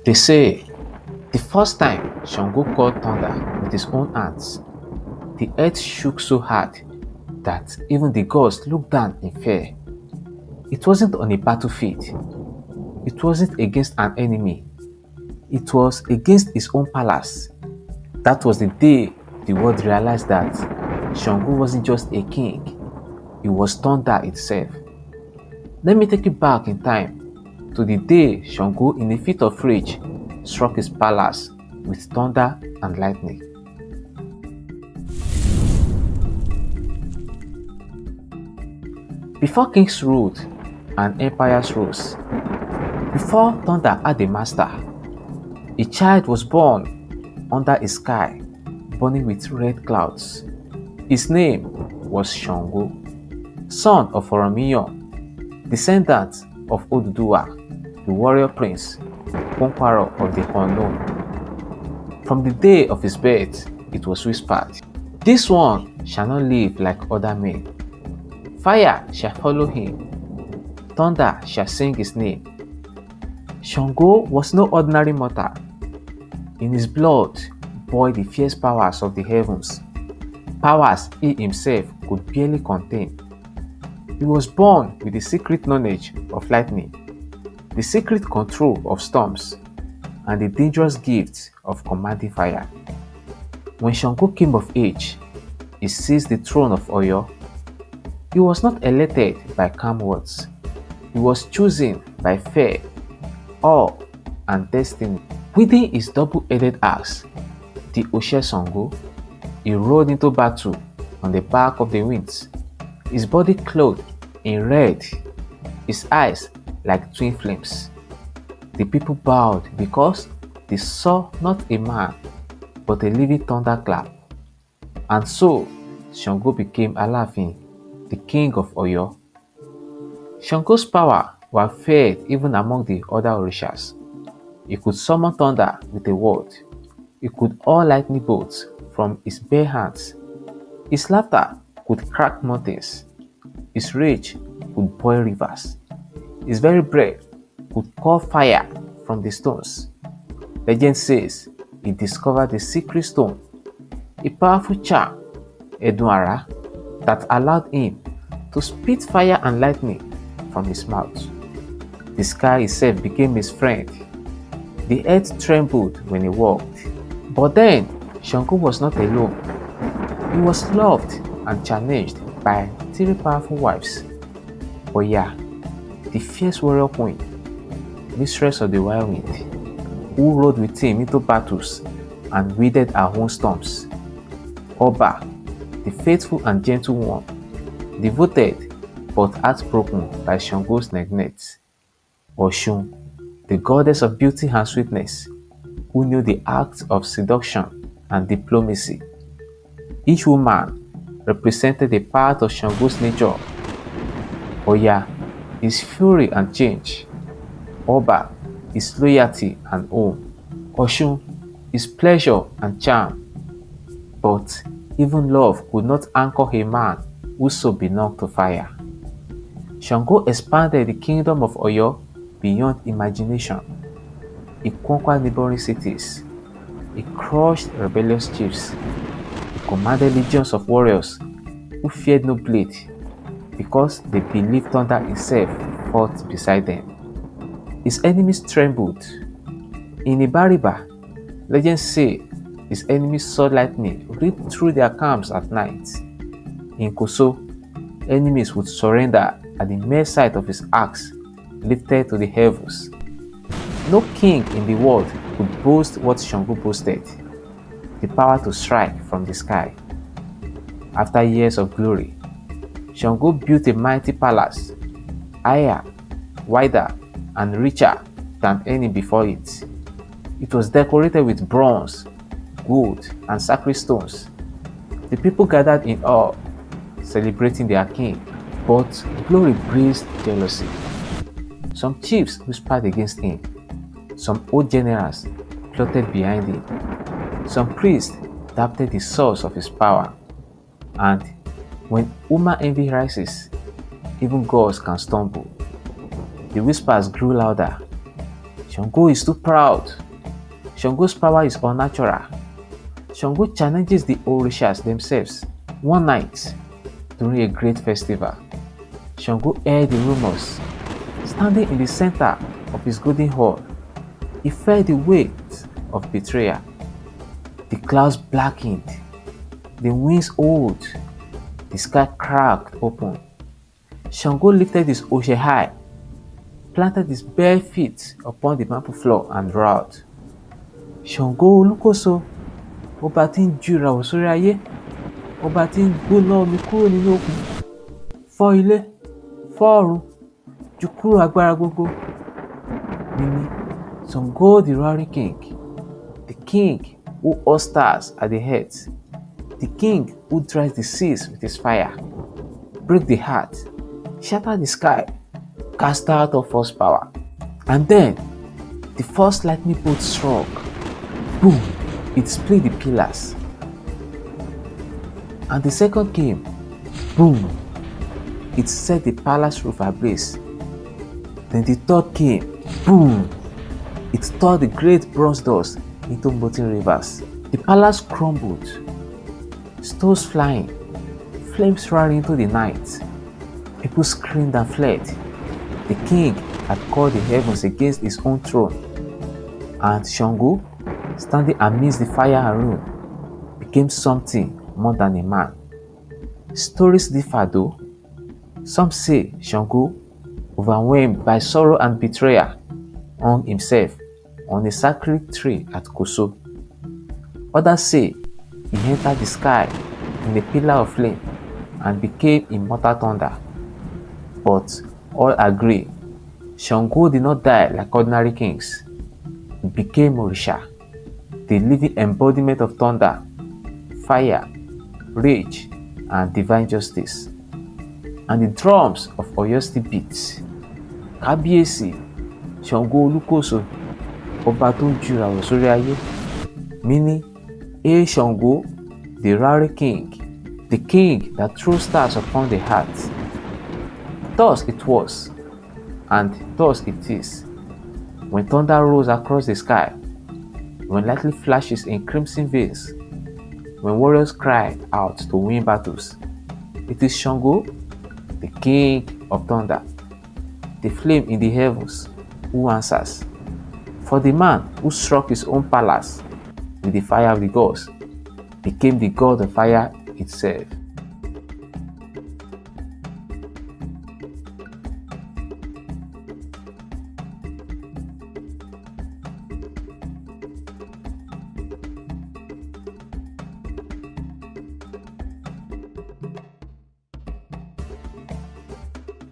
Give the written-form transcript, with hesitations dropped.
They say the first time Shango called thunder with his own hands, the earth shook so hard that even the gods looked down in fear. It wasn't on a battlefield, it wasn't against an enemy, it was against his own palace. That was the day the world realized that Shango wasn't just a king, he was thunder itself. Let me take you back in time to the day Shango, in a fit of rage, struck his palace with thunder and lightning. Before kings ruled and empires rose, before thunder had a master, a child was born under a sky burning with red clouds. His name was Shango, son of Oromiyan, descendant of Oduduwa, the warrior prince, conqueror of the unknown. From the day of his birth, it was whispered, "This one shall not live like other men. Fire shall follow him, thunder shall sing his name." Shango was no ordinary mortal. In his blood boiled the fierce powers of the heavens, powers he himself could barely contain. He was born with the secret knowledge of lightning, the secret control of storms, and the dangerous gift of commanding fire. When Shango came of age, he seized the throne of Oyo. He was not elected by calm words. He was chosen by fear, awe, and destiny. Wielding his double-headed axe, the Orisha Sango, he rode into battle on the back of the winds, his body clothed in red, his eyes like twin flames. The people bowed because they saw not a man, but a living thunderclap. And so, Shango became Alaafin, the king of Oyo. Shango's power was feared even among the other Orishas. He could summon thunder with a word. He could hurl lightning bolts from his bare hands. His laughter could crack mountains. His rage could boil rivers. His very breath could call fire from the stones. Legend says he discovered the secret stone, a powerful charm, Edunara, that allowed him to spit fire and lightning from his mouth. The sky itself became his friend. The earth trembled when he walked. But then, Shango was not alone. He was loved and challenged by three powerful wives: Oya, the fierce warrior queen, mistress of the wild wind, who rode with him into battles and wielded her own storms; Oba, the faithful and gentle one, devoted but heartbroken by Shango's neglect; Oshun, the goddess of beauty and sweetness, who knew the acts of seduction and diplomacy. Each woman represented a part of Shango's nature. Oya, his fury and change; Oba, his loyalty and awe; Oshun, his pleasure and charm. But even love could not anchor a man who so belonged to fire. Shango expanded the kingdom of Oyo beyond imagination. He conquered neighboring cities. He crushed rebellious chiefs. He commanded legions of warriors who feared no blade because they believed thunder itself fought beside them. His enemies trembled. In Ibariba, legends say his enemies saw lightning rip through their camps at night. In Koso, enemies would surrender at the mere sight of his axe lifted to the heavens. No king in the world could boast what Shango boasted: the power to strike from the sky. After years of glory, Shango built a mighty palace, higher, wider, and richer than any before it. It was decorated with bronze, gold, and sacred stones. The people gathered in awe, celebrating their king, but glory breathed jealousy. Some chiefs whispered against him. Some old generals plotted behind him. Some priests doubted the source of his power. And when human envy rises, even gods can stumble. The whispers grew louder. Shango is too proud. Shango's power is unnatural. Shango challenges the Orishas themselves. One night, during a great festival, Shango heard the rumors. Standing in the center of his golden hall, he felt the weight of betrayal. The clouds blackened, the winds howled, the sky cracked open. Shango lifted his Oshe high, planted his bare feet upon the marble floor and roared. Shango Olúkòso, ọba tí ń ju ìràwọ̀ sórí ayé, ọba tí ń gbóná omi kúrò nínú òkun, fọ́ ilé, fọ́ ọ̀run, ju kúrò agbára gbogbo. Meaning, Shango the roaring king who holds stars at the head, the king who dries the seas with his fire, break the heart, shatter the sky, cast out of force power. And then, the first lightning bolt struck. Boom! It split the pillars. And the second came. Boom! It set the palace roof ablaze. Then the third came. Boom! It tore the great bronze doors into molten rivers. The palace crumbled. Stones flying. Flames roaring into the night. People screamed and fled. The king had called the heavens against his own throne. And Shango, standing amidst the fire and ruin, became something more than a man. Stories differ though. Some say Shango, overwhelmed by sorrow and betrayal, hung himself on a sacred tree at Koso. Others say he entered the sky in a pillar of flame and became immortal thunder. But all agree, Shango did not die like ordinary kings. He became Orisha, the living embodiment of thunder, fire, rage, and divine justice. And the drums of Oyo still beat. Kábíyèsí, Shango Olúkòso, ọba tó ń ju ìràwọ̀ sórí ayé. Meaning, Hail Shango, the roaring king, the king that throws stars upon the heart. Thus it was, and thus it is, when thunder rolls across the sky, when lightning flashes in crimson veins, when warriors cry out to win battles. It is Shango, the king of thunder, the flame in the heavens, who answers. For the man who struck his own palace with the fire of the gods became the god of fire itself.